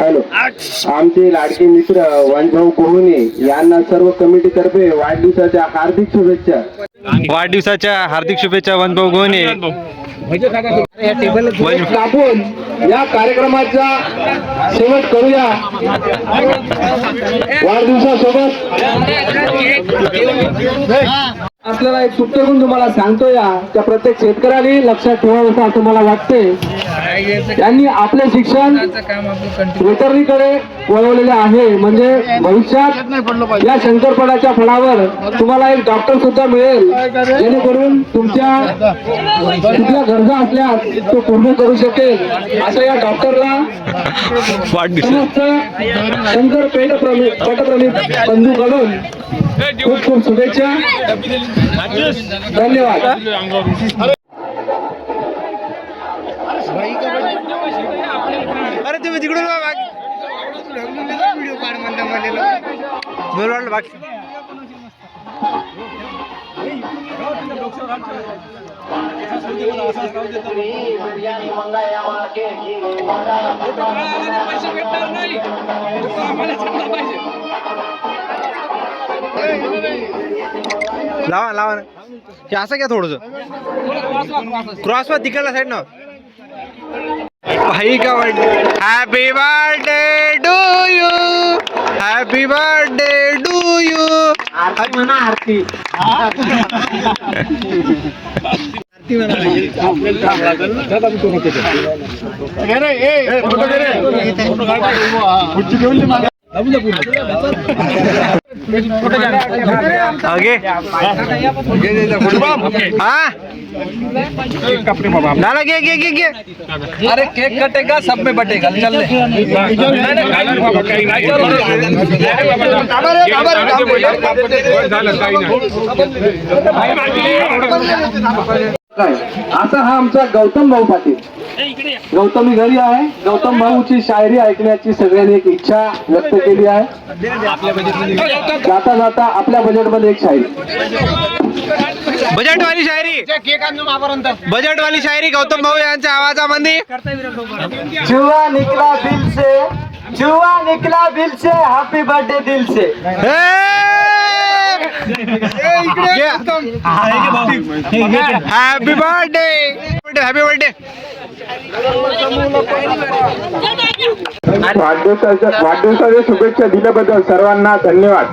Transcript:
Hello आमचे लाडके मित्र वनभाऊ कोहने यांना सर्व कमिटीतर्फे वाढदिवसाच्या हार्दिक शुभेच्छा. वाढदिवसाच्या हार्दिक शुभेच्छा वनभाऊ कोहने. आपण या कार्यक्रमाचा शेवट करूया वाढदिवसासोबत. असलेला एक सुप्त गुण तुम्हाला सांगतो या त्या प्रत्येक शेतकऱ्याने लक्षात ठेवावं असं तुम्हाला वाटते. त्यांनी आपले शिक्षण वेटरनीकडे वळवलेले आहे. म्हणजे भविष्यात या शंकरपडाच्या फळावर तुम्हाला एक डॉक्टर सुद्धा मिळेल, जेणेकरून तुमच्या कुठल्या गरजा असल्यास तो पूर्ण करू शकेल. असं या डॉक्टरला समस्त शंकर पटप्रेमी बंधूकडून खूप खूप शुभेच्छा. धन्यवाद. अरे तुम्ही तिकडून व्हिडिओ काढ म्हणता बाकी लावा लावा ना हे असं घ्या थोडस क्रॉस वर तिकडला साईड ना भाई का birthday. Happy birthday to you. Happy birthday to you. Aarti म्हणा आरती. आगे हाँ नाला गे गे गे गे. अरे केक कटेगा सब में बटेगा. चल असा हा आमचा गौतम भाऊ पाटील. गौतमी घरी आहे. गौतम भाऊची शायरी ऐकण्याची सगळ्यांनी एक इच्छा व्यक्त केली आहे. जाता जाता आपल्या बजेटमध्ये एक शायरी, बजेट वाली शायरी, बजेट वाली शायरी गौतम भाऊ यांच्या आवाजामध्ये. जुआ निकला दिल से, जुआ निकला दिल से, हैप्पी बर्थडे दिल से. Happy birthday. Happy birthday. वाढदिवसाच्या शुभेच्छा दिल्याबद्दल सर्वांना धन्यवाद.